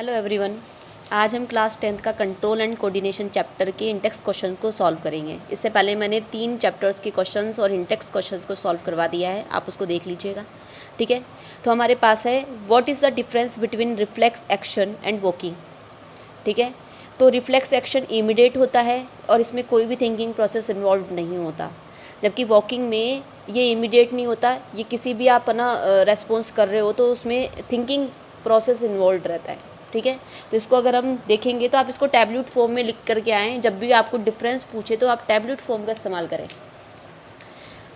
Hello everyone. आज हम class 10th का कंट्रोल एंड कोऑर्डिनेशन चैप्टर के इंटेक्स क्वेश्चन को सॉल्व करेंगे। इससे पहले मैंने 3 चैप्टर्स के क्वेश्चंस और इंटेक्स क्वेश्चंस को सॉल्व करवा दिया है, आप उसको देख लीजिएगा। ठीक है, तो हमारे पास है what is the difference between reflex action and walking. ठीक है, तो रिफ्लेक्स एक्शन इमीडिएट होता है और इसमें कोई भी थिंकिंग प्रोसेस इन्वॉल्व नहीं होता, जबकि वॉकिंग में ये इमीडिएट नहीं होता। ये किसी भी आप ना रेस्पॉन्स कर रहे हो तो उसमें थिंकिंग प्रोसेस इन्वॉल्व रहता है। ठीक है, तो इसको अगर हम देखेंगे तो आप इसको टैबलेट फॉर्म में लिख करके आएँ, जब भी आपको डिफरेंस पूछे तो आप टैबलेट फॉर्म का इस्तेमाल करें।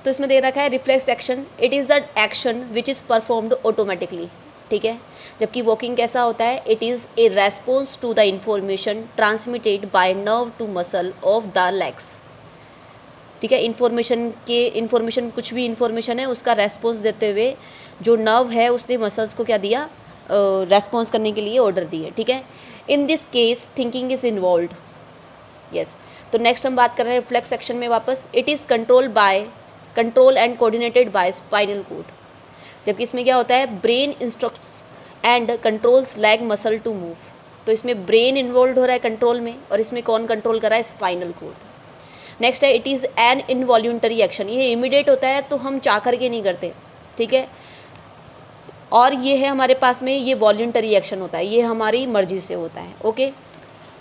तो इसमें दे रखा है reflex action, it is the action which is performed automatically. ठीक है, जबकि वॉकिंग कैसा होता है, it is a response to the information transmitted by nerve to muscle of the legs. ठीक है, इन्फॉर्मेशन कुछ भी इन्फॉर्मेशन है उसका रेस्पॉन्स देते हुए जो नर्व है उसने मसल्स को क्या दिया, रेस्पॉन्स करने के लिए ऑर्डर दिए। ठीक है, in this case thinking is involved. Yes, तो नेक्स्ट हम बात कर रहे हैं रिफ्लेक्स एक्शन में वापस, it is control and coordinated by spinal cord. जबकि इसमें क्या होता है, brain instructs and controls leg muscle to move. तो इसमें ब्रेन इन्वॉल्व हो रहा है कंट्रोल में और इसमें कौन कंट्रोल कर रहा है, स्पाइनल कॉर्ड। नेक्स्ट है it is an involuntary action, ये इमीडिएट होता है तो हम चाह करके नहीं करते। ठीक है, और ये है हमारे पास में ये वॉल्यूंटरी एक्शन होता है, ये हमारी मर्जी से होता है। ओके,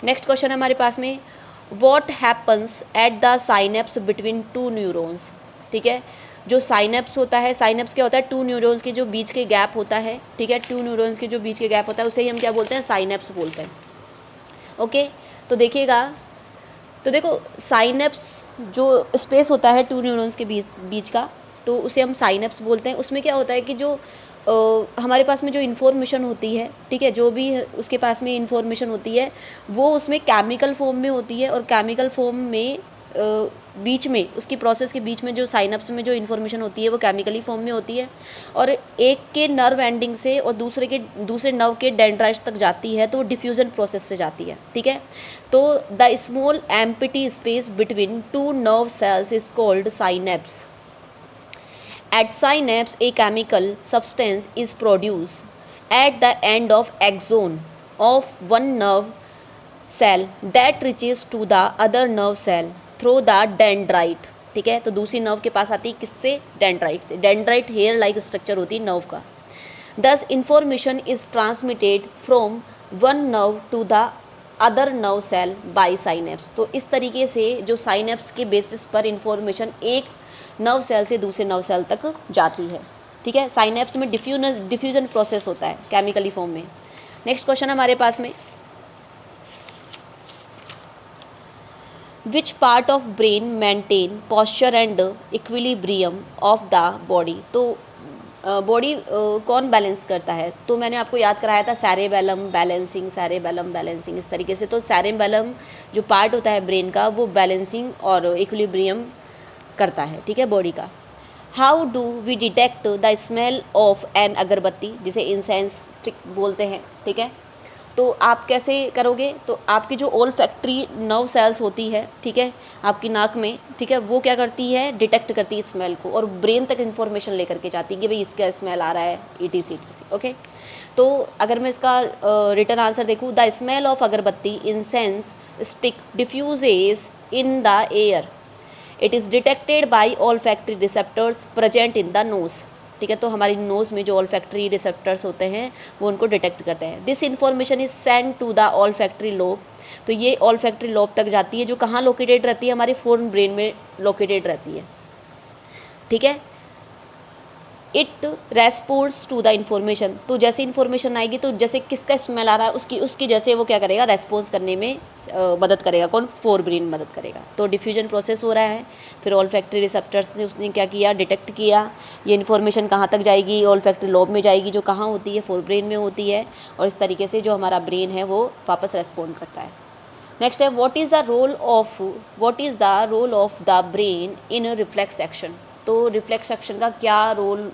नेक्स्ट क्वेश्चन है हमारे पास में, what happens at the synapse between two neurons. ठीक है, जो साइनेप्स होता है, साइनेप्स क्या होता है, टू न्यूरॉन्स के जो बीच के गैप होता है। ठीक है, टू न्यूरॉन्स के जो बीच के गैप होता है उसे ही हम क्या बोलते हैं, साइनेप्स बोलते हैं। ओके, तो देखिएगा, तो देखो साइनेप्स जो स्पेस होता है टू न्यूरॉन्स के बीच का, तो उसे हम साइनेप्स बोलते हैं। उसमें क्या होता है कि जो हमारे पास में जो इन्फॉर्मेशन होती है, ठीक है, जो भी उसके पास में इन्फॉर्मेशन होती है वो उसमें केमिकल फॉर्म में होती है, और केमिकल फॉर्म में बीच में उसकी प्रोसेस के बीच में जो साइनप्स में जो इन्फॉर्मेशन होती है वो केमिकली फॉर्म में होती है, और एक के नर्व एंडिंग से और दूसरे नर्व के डेंड्राइट्स तक जाती है तो डिफ्यूजन प्रोसेस से जाती है। ठीक है, तो the small empty space between two nerve cells is called synapse. At synapse, a chemical substance is produced at the end of axon of one nerve cell that reaches to the other nerve cell through the dendrite। ठीक है, तो दूसरी nerve के पास आती है किससे, dendrite से। Dendrite hair like structure होती है नर्व का। Thus information is transmitted from one nerve to the other nerve cell by synapse. तो इस तरीके से जो साइनेप्स के बेसिस पर इंफॉर्मेशन एक नर्व सेल से दूसरे नर्व सेल तक जाती है। ठीक है, साइनेप्स में डिफ्यूजन प्रोसेस होता है केमिकली फॉर्म में। नेक्स्ट क्वेश्चन हमारे पास में, which part of brain maintain posture and equilibrium of the body. तो बॉडी कौन बैलेंस करता है, तो मैंने आपको याद कराया था सैरेबेलम बैलेंसिंग इस तरीके से। तो सैरेबेलम जो पार्ट होता है ब्रेन का वो बैलेंसिंग और इक्विलिब्रियम करता है। ठीक है, बॉडी का। How do we detect the smell of an agarbatti, जिसे इंसेंस स्टिक बोलते हैं। ठीक है, तो आप कैसे करोगे, तो आपकी जो ओल्फैक्टरी नर्व सेल्स होती है, ठीक है, आपकी नाक में, ठीक है, वो क्या करती है, डिटेक्ट करती है स्मेल को और ब्रेन तक इन्फॉर्मेशन लेकर के जाती है कि भाई इसका स्मेल आ रहा है, ETC। ओके, तो अगर मैं इसका रिटर्न आंसर देखूँ, द स्मेल ऑफ अगरबत्ती incense stick diffuses in the air, it is detected by olfactory receptors present in the nose. ठीक है, तो हमारी नोज़ में जो ऑल्फैक्टरी रिसेप्टर्स होते हैं वो उनको डिटेक्ट करते हैं। This information is send to the olfactory lobe. तो ये ऑल्फैक्टरी लोब तक जाती है, जो कहाँ लोकेटेड रहती है, हमारी फोर ब्रेन में लोकेटेड रहती है। ठीक है, इट रेस्पॉन्ड्स टू द इन्फॉर्मेशन। तो जैसे इन्फॉर्मेशन आएगी तो जैसे किसका स्मेल आ रहा है उसकी जैसे वो क्या करेगा, रेस्पॉन्स करने में मदद करेगा। कौन, फोर ब्रेन मदद करेगा। तो डिफ्यूजन प्रोसेस हो रहा है, फिर ऑल्फैक्टरी रिसेप्टर्स ने उसने क्या किया, डिटेक्ट किया। ये इन्फॉर्मेशन कहाँ तक जाएगी, ऑल्फैक्टरी लोब में जाएगी, जो कहाँ होती है, फोर ब्रेन में होती है, और इस तरीके से जो हमारा ब्रेन है वो वापस रेस्पॉन्ड करता है। नेक्स्ट है what is the role of the brain in reflex action. तो रिफ्लेक्स एक्शन का क्या रोल,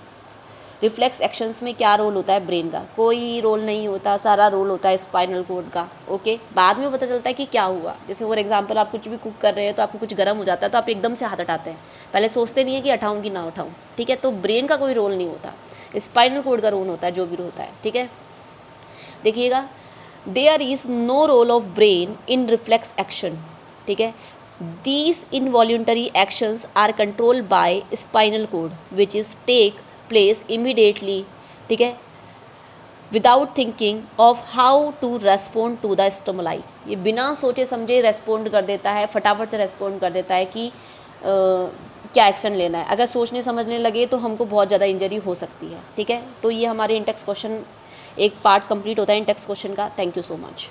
रिफ्लेक्स एक्शंस में क्या रोल होता है ब्रेन का, कोई रोल नहीं होता, सारा रोल होता है स्पाइनल कॉर्ड का। ओके, बाद में पता चलता है कि क्या हुआ। जैसे फॉर एग्जांपल आप कुछ भी कुक कर रहे हैं तो आपको कुछ गर्म हो जाता है तो आप एकदम से हाथ हटाते हैं, पहले सोचते नहीं है कि हटाऊं कि ना उठाऊं। ठीक है, तो ब्रेन का कोई रोल नहीं होता, स्पाइनल कॉर्ड का रोल होता है जो भी होता है। ठीक है, देखिएगा there is no role of brain in reflex action, ठीक है। These involuntary actions are controlled by spinal cord which is take place immediately, ठीक है, without thinking of how to respond to the stimuli. ये बिना सोचे समझे respond कर देता है, फटाफट से रेस्पोंड कर देता है कि क्या एक्शन लेना है। अगर सोचने समझने लगे तो हमको बहुत ज़्यादा इंजरी हो सकती है, ठीक है। तो ये हमारे इंटेक्स क्वेश्चन एक पार्ट कंप्लीट होता है इंटेक्स क्वेश्चन का। Thank you so much.